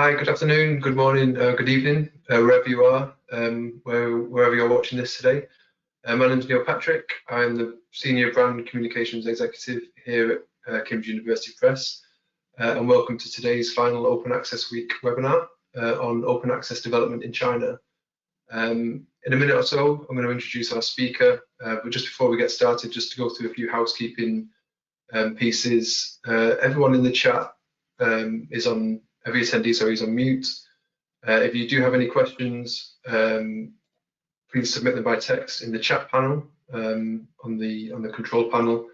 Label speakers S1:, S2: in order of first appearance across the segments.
S1: Hi, good afternoon, good morning, good evening, wherever you are, wherever you're watching this today. My name is Neil Patrick. I'm the Senior Brand Communications Executive here at Cambridge University Press, and welcome to today's final Open Access Week webinar on open access development in China. In a minute or so, I'm going to introduce our speaker, but just before we get started, just to go through a few housekeeping pieces. Everyone in the chat is on. Every attendee, is on mute. If you do have any questions, please submit them by text in the chat panel on the control panel.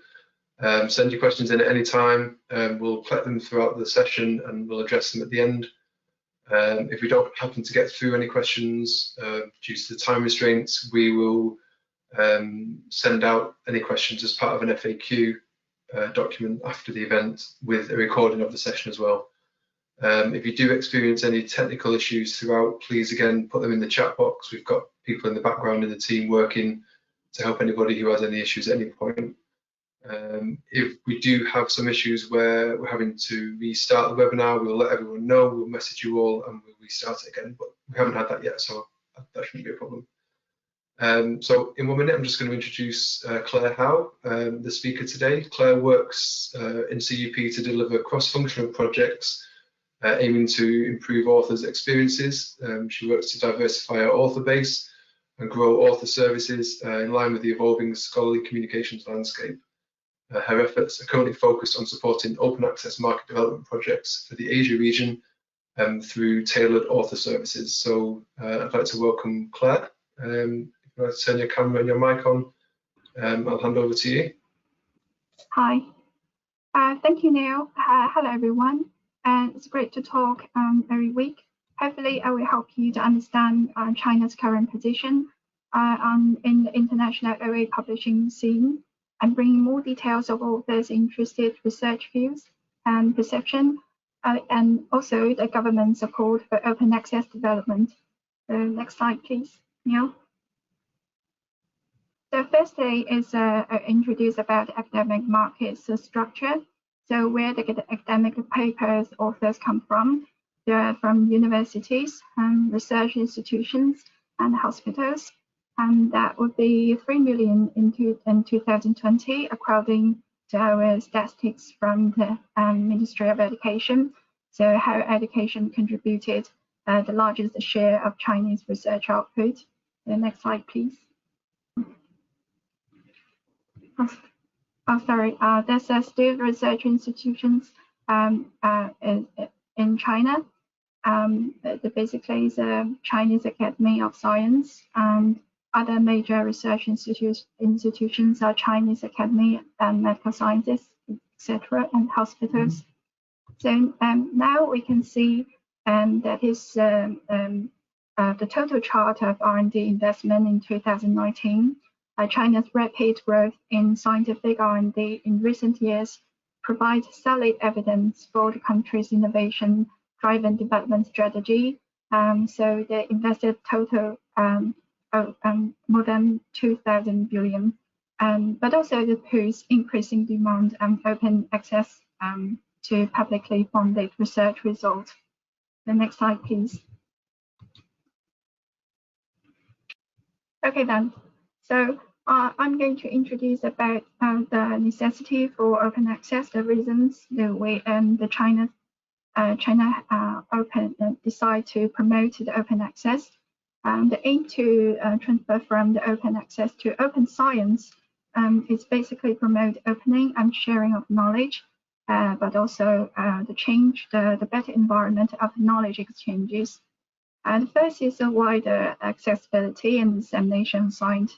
S1: Send your questions in at any time. We'll collect them throughout the session and we'll address them at the end. If we don't happen to get through any questions due to the time restraints, we will send out any questions as part of an FAQ document after the event with a recording of the session as well. If you do experience any technical issues throughout, please again put them in the chat box. We've got people in the background in the team working to help anybody who has any issues at any point. If we do have some issues where we're having to restart the webinar, we'll let everyone know, we'll message you all and we'll restart it again, but we haven't had that yet, so that shouldn't be a problem. So in 1 minute, I'm just going to introduce Claire Howe, the speaker today. Claire works in CUP to deliver cross-functional projects aiming to improve authors' experiences. She works to diversify our author base and grow author services in line with the evolving scholarly communications landscape. Her efforts are currently focused on supporting open access market development projects for the Asia region through tailored author services. So I'd like to welcome Claire. If you want to turn your camera and your mic on, I'll hand over to you.
S2: Hi, thank you, Neil. Hello, everyone. It's great to talk every week. Hopefully, I will help you to understand China's current position in the international OA publishing scene and bring more details of authors' interested research views and perception, and also the government support for open access development. Next slide, please, Neil. The first day is introduce about academic markets structure. So where the academic papers authors come from, they are from universities, research institutions, and hospitals. And that would be 3 million in 2020, according to our statistics from the Ministry of Education. So higher education contributed the largest share of Chinese research output. The next slide, please. There's still research institutions in China. Basically, is Chinese Academy of Science, and other major research institutions are Chinese Academy and Medical Sciences, etc., and hospitals. So now we can see that is the total chart of R&D investment in 2019. China's rapid growth in scientific R&D in recent years provides solid evidence for the country's innovation-driven development strategy. So they invested total more than 2,000 billion, but also the push increasing demand and open access to publicly funded research results. The next slide, please. Okay, then. So I'm going to introduce about the necessity for open access, the reasons the way the China decide to promote the open access. The aim to transfer from the open access to open science is basically promote opening and sharing of knowledge, but also the better environment of knowledge exchanges. The first is a wider accessibility and dissemination of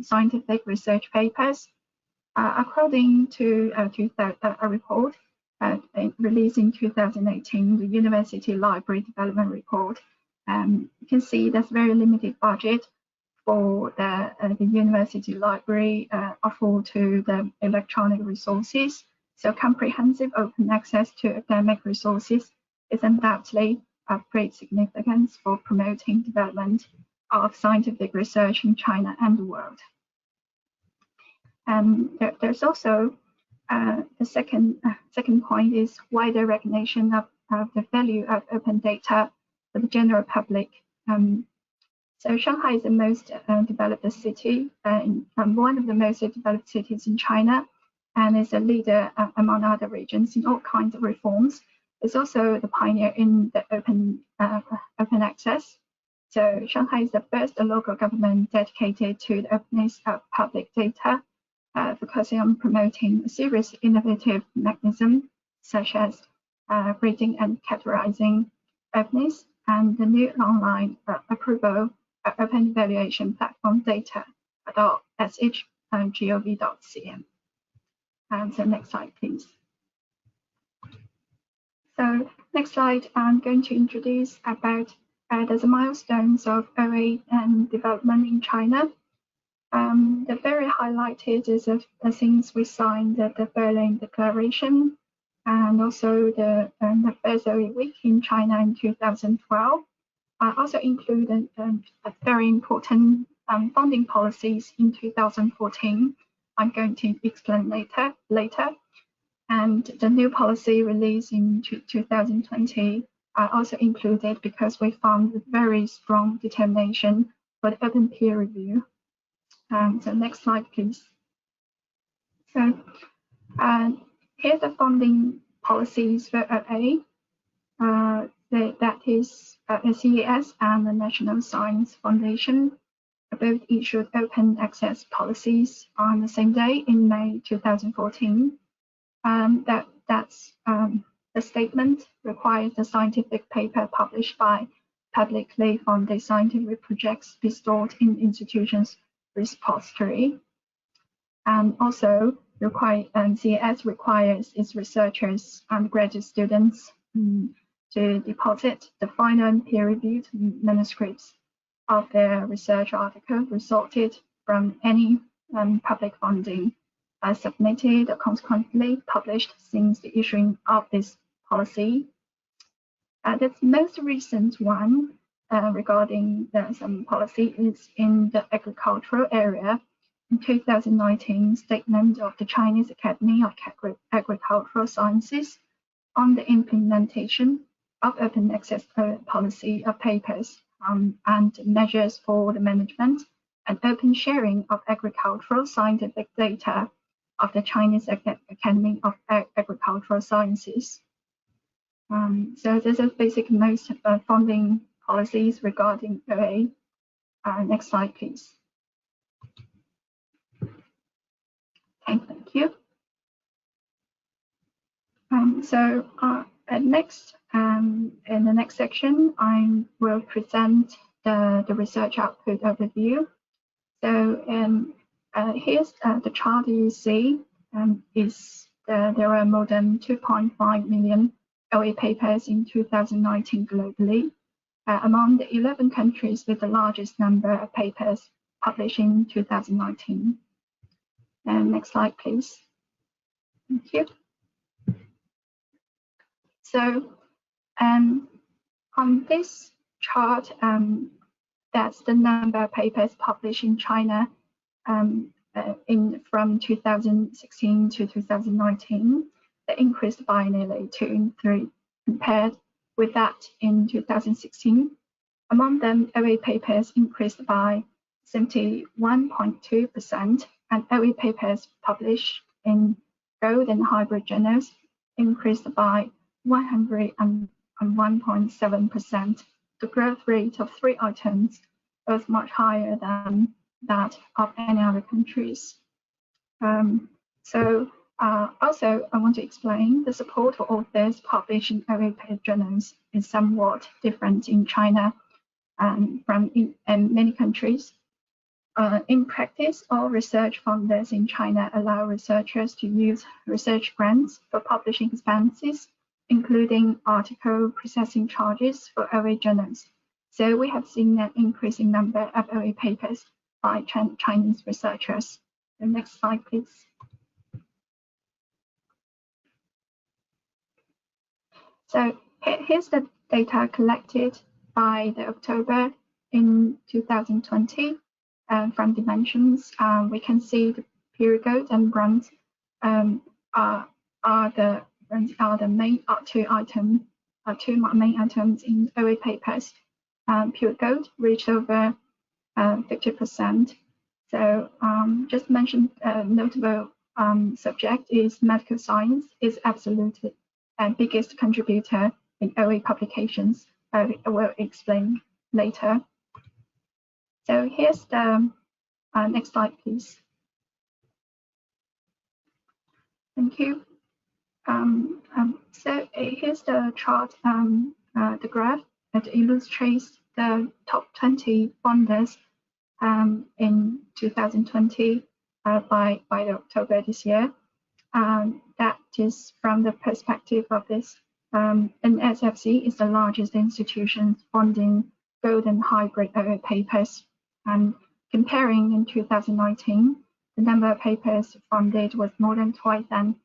S2: scientific research papers. According to a report released in 2018, the University Library Development Report, you can see there's very limited budget for the university library offered to the electronic resources. So comprehensive open access to academic resources is undoubtedly of great significance for promoting development of scientific research in China and the world. There's also the second point is wider recognition of the value of open data for the general public. So Shanghai is the most developed city, one of the most developed cities in China, and is a leader among other regions in all kinds of reforms. It's also the pioneer in the open access. So Shanghai is the first local government dedicated to the openness of public data, focusing on promoting a series of innovative mechanisms such as grading and categorizing openness, and the new online approval open evaluation platform data.sh.gov.cn. So next slide, please. So next slide, I'm going to introduce about the milestones of OA development in China. The very highlighted is since we signed the Berlin Declaration, and also the first OA week in China in 2012. Also included very important funding policies in 2014. I'm going to explain later. And the new policy released in 2020 also included because we found very strong determination for the open peer review. So next slide, please. So here's the funding policies for OA. That is the CES and the National Science Foundation both issued open access policies on the same day in May 2014. The statement requires the scientific paper published by publicly funded scientific projects be stored in institutions' repository. And also, CES requires its researchers and graduate students to deposit the final and peer-reviewed manuscripts of their research article resulted from any public funding submitted or consequently published since the issuing of this policy. The most recent one regarding some policy is in the agricultural area. In 2019, statement of the Chinese Academy of Agricultural Sciences on the implementation of open access policy of papers and measures for the management and open sharing of agricultural scientific data of the Chinese Academy of Agricultural Sciences. So this is basic most funding policies regarding OA. Next slide, please. Okay, thank you. Next, in the next section, I will present the research output overview. So here's the chart you see. There are more than 2.5 million OA papers in 2019 globally, among the 11 countries with the largest number of papers published in 2019. Next slide, please. Thank you. So on this chart, that's the number of papers published in China from 2016 to 2019. They increased by nearly 2 in 3 compared with that in 2016. Among them, OA papers increased by 71.2%, and OA papers published in gold and hybrid journals increased by 101.7%. The growth rate of 3 items was much higher than that of any other countries. Also, I want to explain the support for authors published in OA journals is somewhat different in China from in many countries. In practice, all research funders in China allow researchers to use research grants for publishing expenses, including article processing charges for OA journals. So we have seen an increasing number of OA papers by Chinese researchers. The next slide, please. So here's the data collected by the October in 2020 from dimensions. We can see the period gold and bronze are the main 2 items two main items in OA papers. Pure gold reached over 50%. So just mentioned notable subject is medical science is absolutely biggest contributor in OA publications. I will explain later. So here's the next slide, please. Thank you. So here's the chart, the graph that illustrates the top 20 funders in 2020 by October this year. That is from the perspective of this. NSFC is the largest institution funding gold and hybrid OA papers. And comparing in 2019, the number of papers funded was more than twice than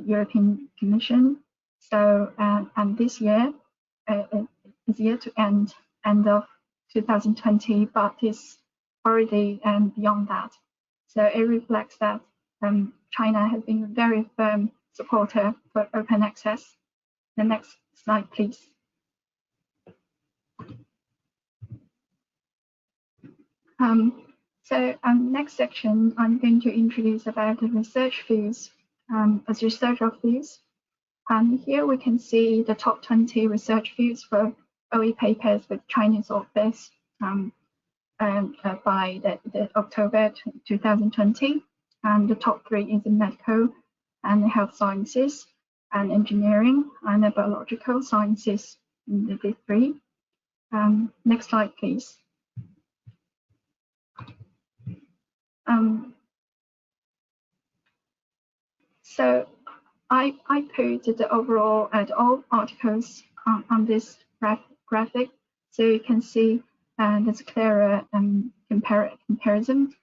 S2: European Commission. So, and this year is yet to end of 2020, but is already beyond that. So it reflects that China has been a very firm supporter for open access. The next slide, please. So next section, I'm going to introduce about the research fields as researcher fields. Here we can see the top 20 research fields for OE papers with Chinese authors by the October 2020. And the top 3 is in medical and health sciences and engineering and the biological sciences, the big 3. Next slide, please. So I put the overall all articles on this graphic, so you can see there's a clearer comparison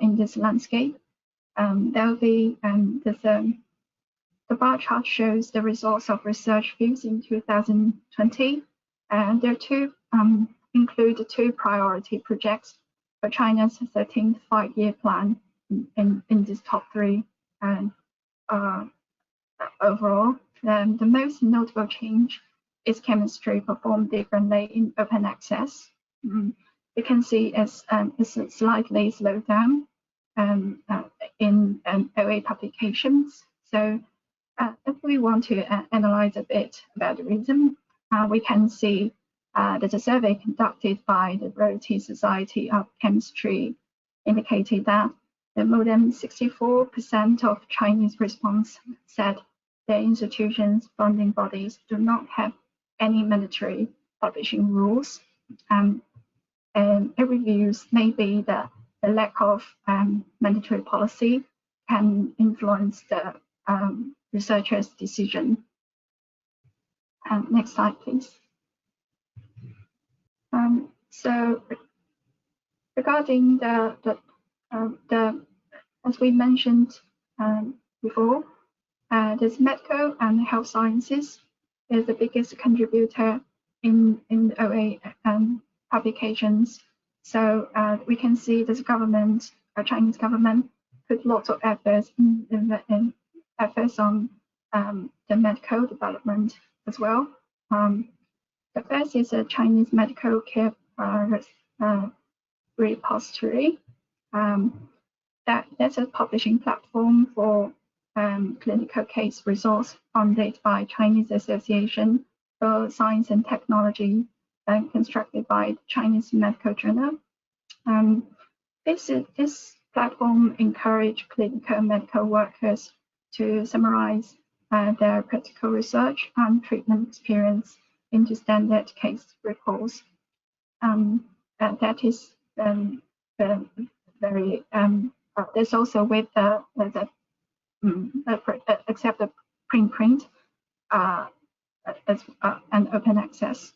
S2: in this landscape. There will be the bar chart shows the results of research fields in 2020, and there are two include 2 priority projects for China's 13th five-year plan in this top 3. Overall, the most notable change is chemistry performed differently in open access. You can see it's slightly slowed down in OA publications. So if we want to analyze a bit about the reason, we can see that a survey conducted by the Royalty Society of Chemistry indicated that more than 64% of Chinese respondents said their institutions' funding bodies do not have any mandatory publishing rules. And it reviews maybe the lack of mandatory policy can influence the researcher's decision. Next slide, please. So regarding the as we mentioned before, this medical and health sciences is the biggest contributor in OA publications. So we can see this government, Chinese government, put lots of efforts in efforts on the medical development as well. The first is a Chinese medical care repository. That's a publishing platform for clinical case results funded by Chinese Association for Science and Technology and constructed by Chinese Medical Journal. This platform encourages clinical medical workers to summarize their practical research and treatment experience into standard case reports. That is very. There's also with except the preprint as and open access.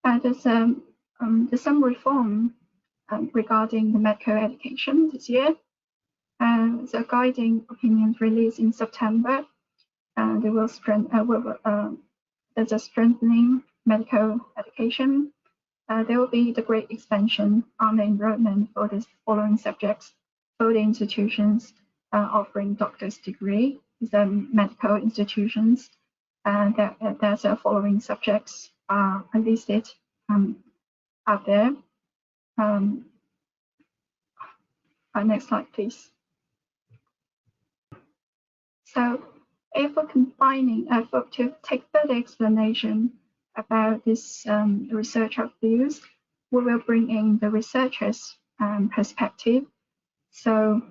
S2: There's some reform regarding the medical education this year. The guiding opinions released in September. They will there's a strengthening medical education. There will be the great expansion on the enrollment for the following subjects for the institutions offering doctor's degree, the medical institutions, there's the following subjects are listed out there. Next slide, please. So if we're combining effort to take further explanation about this research of views, we will bring in the researchers' perspective. So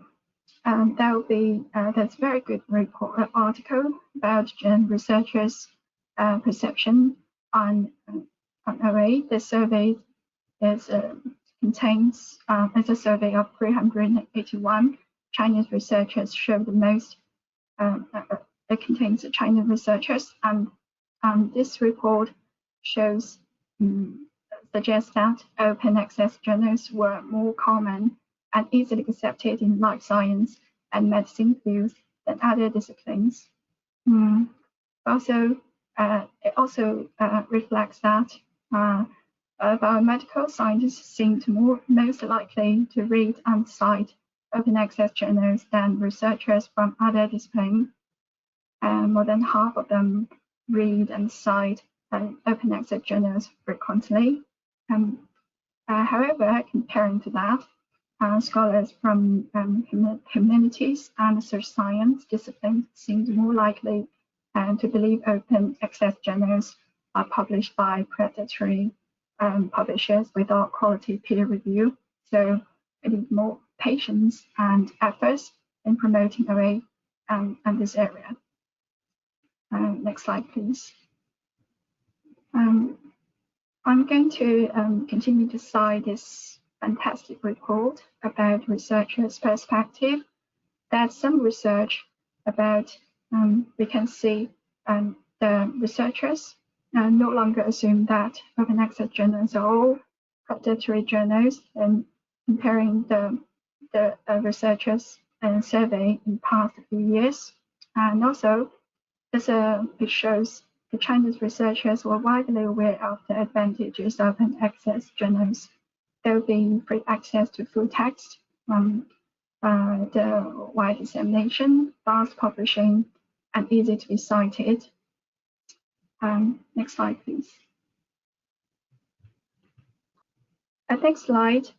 S2: there will be there's a very good report article about researchers' perception on OA. The survey is contains as a survey of 381 Chinese researchers show the most. It contains the Chinese researchers, and this report shows suggests that open access journals were more common and easily accepted in life science and medicine fields than other disciplines. Also, it also reflects that biomedical scientists seemed most likely to read and cite open access journals than researchers from other disciplines. More than half of them read and cite open access journals frequently. However, comparing to that, scholars from humanities and social science disciplines seemed more likely to believe open access journals are published by predatory publishers without quality peer review. So it needs more patience and efforts in promoting OA and this area. Next slide, please. I'm going to continue to cite this fantastic report about researchers' perspective. There's some research about, we can see the researchers no longer assume that open access journals are all predatory journals, and comparing the researchers survey in past few years. And also, it shows the Chinese researchers were widely aware of the advantages of open access journals. There will be free access to full text, the wide dissemination, fast publishing, and easy to be cited. Next slide, please. Next slide.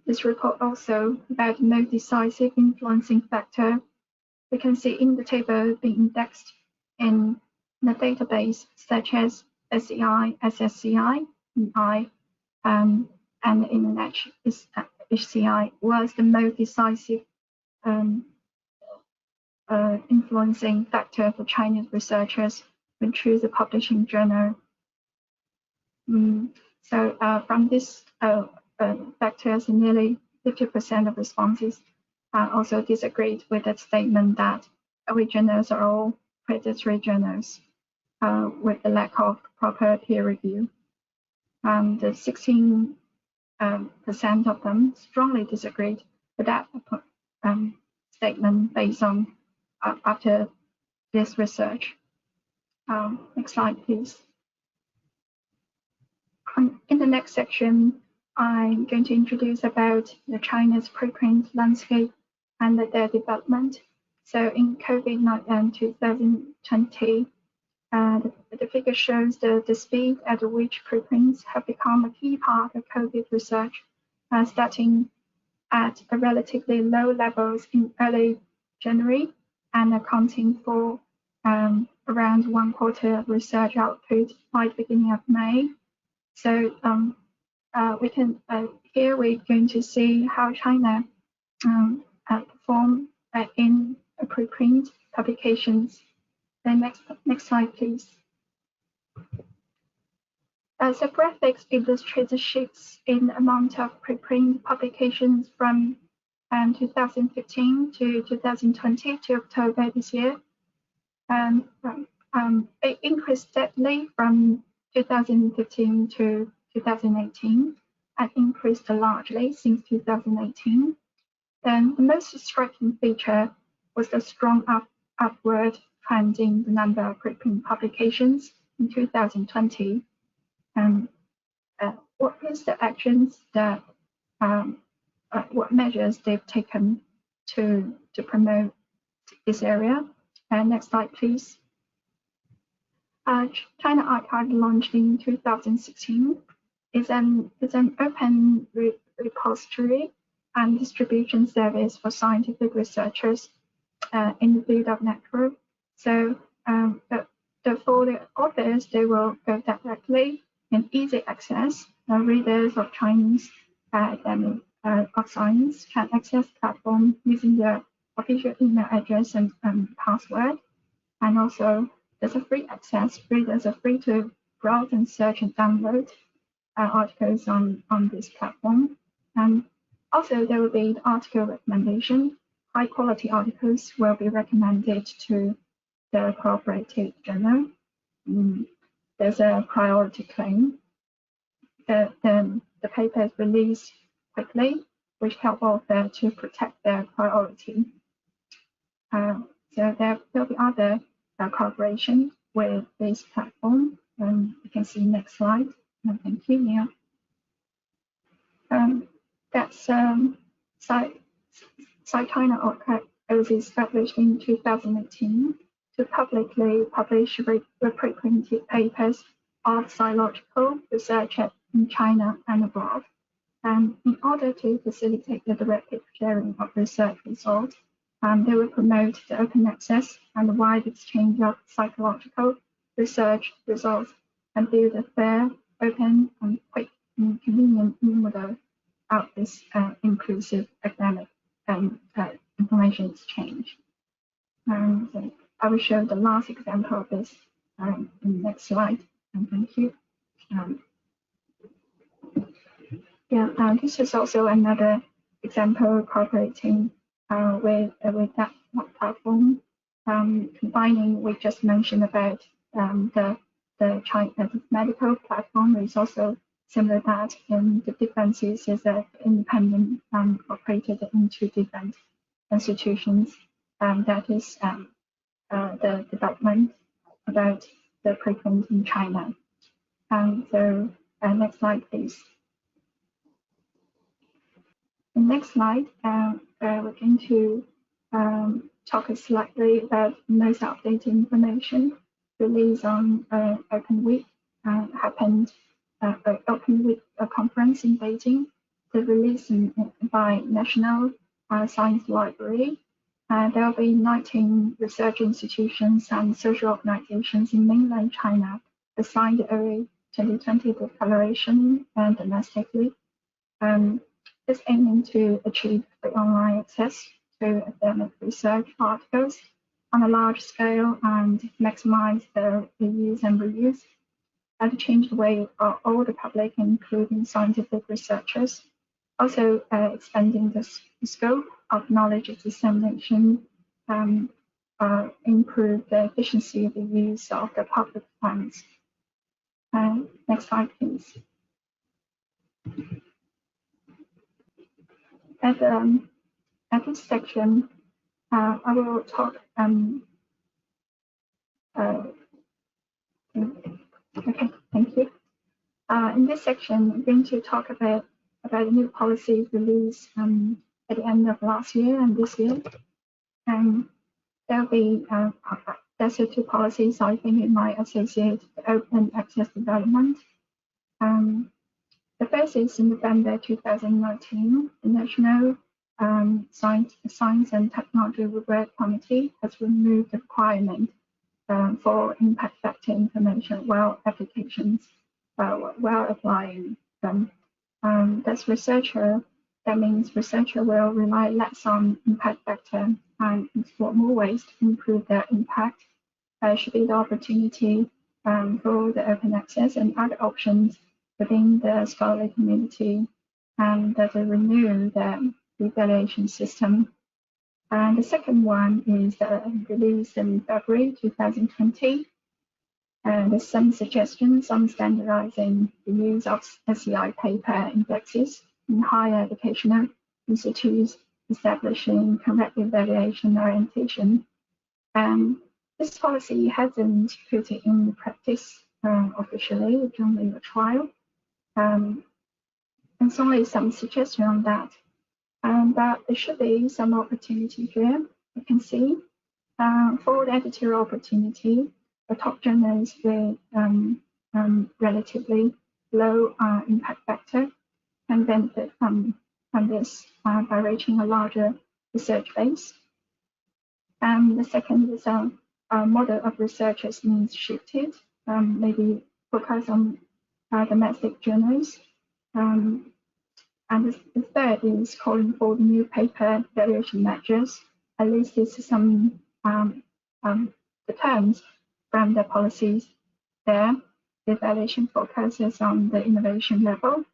S2: This report also about the most decisive influencing factor. We can see in the table being indexed in the database such as SCI, SSCI, EI, and in HCI was the most decisive influencing factor for Chinese researchers when choose a publishing journal. So from this factors, nearly 50% of responses also disagreed with the statement that OA journals are all predatory journals with the lack of proper peer review. The 16% of them strongly disagreed with that statement based on after this research. Next slide, please. In the next section, I'm going to introduce about the China's preprint landscape and their development. So in COVID-19 2020, the figure shows the speed at which preprints have become a key part of COVID research, starting at a relatively low levels in early January and accounting for around 1/4 of research output by the beginning of May. So we can here we're going to see how China perform in preprint publications. Then next slide, please. So graphics illustrate the shifts in the amount of preprint publications from 2015 to 2020 to October this year. It increased steadily from 2015 to 2018 and increased largely since 2018. Then the most striking feature was the strong upward trend in the number of preprint publications in 2020. What is the actions that what measures they've taken to promote this area? Next slide, please. China Archive launched in 2016. It's an open repository and distribution service for scientific researchers in the field of network. So for the authors, they will go directly and easy access. Readers of Chinese academic of science can access platform using their official email address and password. And also, there's a free access. Readers are free to browse and search and download articles on this platform. And also, there will be the article recommendation. High quality articles will be recommended to the cooperative journal. There's a priority claim. The paper is released quickly, which help author to protect their priority. So there will be other cooperation with this platform. You can see next slide. Thank you, Neil. That's China Archive was established in 2018 to publicly publish reprinted papers of psychological research in China and abroad. In order to facilitate the direct sharing of research results, they will promote the open access and the wide exchange of psychological research results and build a fair, open, and quick and convenient model of this inclusive academic information exchange. So I will show the last example of this in the next slide. Thank you. This is also another example cooperating with that platform, combining we just mentioned about the China medical platform is also similar to that, and the differences is that independent operated into different institutions. That is the development about the preprint in China. So next slide, please. The next slide, we're going to talk slightly about most updated information released on Open Week. Happened Open Week conference in Beijing. The release by National Science Library. There will be 19 research institutions and social organizations in mainland China that signed the early 2020 declaration domestically. It's aiming to achieve free online access to academic research articles on a large scale and maximize the reuse and reuse, and to change the way of all the public, including scientific researchers. Also expanding the scope of knowledge dissemination, improve the efficiency of the use of the public funds. Next slide, please. At this section, I will talk. Okay, thank you. In this section, I'm going to talk about the new policies released at the end of last year and this year. And there'll be there's two policies I think it might associate the open access development. The first is in November 2019, the National Science and Technology Review Committee has removed the requirement for impact factor information while applying them. That means researcher will rely less on impact factor and explore more ways to improve their impact. Should be the opportunity for the open access and other options within the scholarly community, and that they renew the evaluation system. And the second one is released in February 2020. There's some suggestions on standardizing the use of SCI paper indexes in higher educational institutes, establishing correct evaluation orientation. This policy hasn't put it in practice officially, it's only a trial. And so only some suggestion on that. But there should be some opportunity here. You can see for the editorial opportunity, the top journals with relatively low impact factor can benefit from this by reaching a larger research base. The second is a model of researchers needs shifted, maybe focus on domestic journals. And the third is calling for new paper valuation measures. At least this is some the terms from the policies there. The evaluation focuses on the innovation level,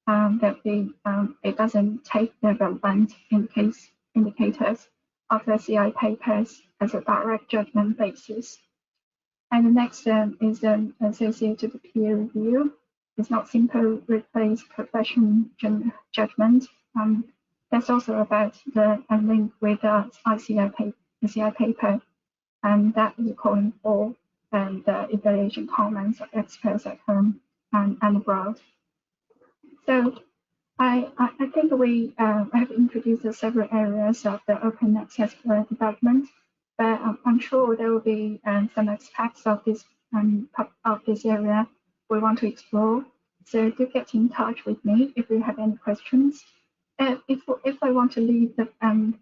S2: that it doesn't take the relevant indicators of the CI papers as a direct judgment basis. And the next is associated with peer review. It's not simply replace professional judgment. That's also about the link with the ICI paper, and that is calling for the evaluation comments of experts at home and abroad. So I think we have introduced several areas of the open access development, but I'm sure there will be some aspects of this area we want to explore. So do get in touch with me if you have any questions. If I want to leave the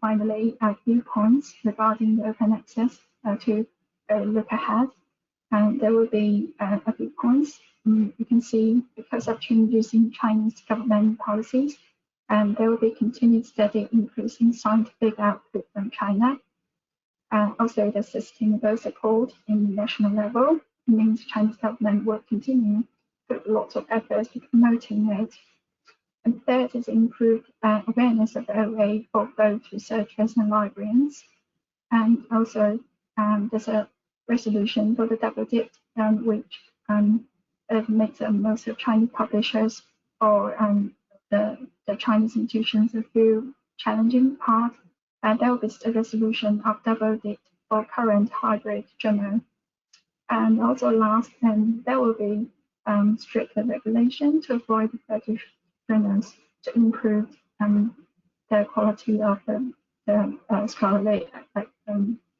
S2: finally a few points regarding the open access to look ahead, there will be a few points. You can see because of changes in Chinese government policies, there will be continued steady increase in scientific output from China. Also, the sustainable support in national level means Chinese government will continue to put lots of efforts to promoting it. And third is improved awareness of OA for both researchers and librarians. And also, there's a resolution for the double dip, which makes most of Chinese publishers or the Chinese institutions feel challenging part. And there will be a resolution of double dip for current hybrid journal. And also last, there will be stricter regulation to avoid British journals to improve the quality of the scholarly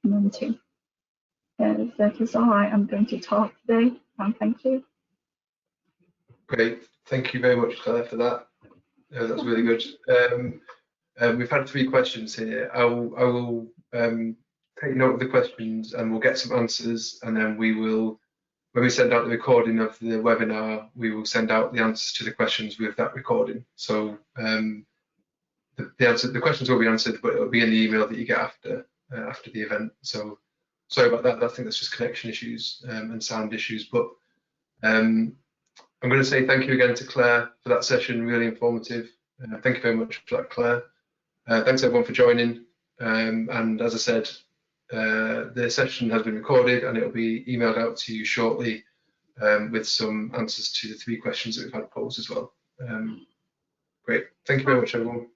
S2: community. That is all I am going to talk today. Thank you.
S1: Great, thank you very much, Claire, for that. That's really good. We've had 3 questions here. I will take note of the questions and we'll get some answers, and then we will, when we send out the recording of the webinar, we will send out the answers to the questions with that recording. So the questions will be answered, but it'll be in the email that you get after the event. So sorry about that. I think that's just connection issues and sound issues. But I'm going to say thank you again to Claire for that session. Really informative. Thank you very much for that, Claire. Thanks everyone for joining. And as I said, the session has been recorded and it will be emailed out to you shortly with some answers to the 3 questions that we've had posed as well. Great. Thank you very much, everyone.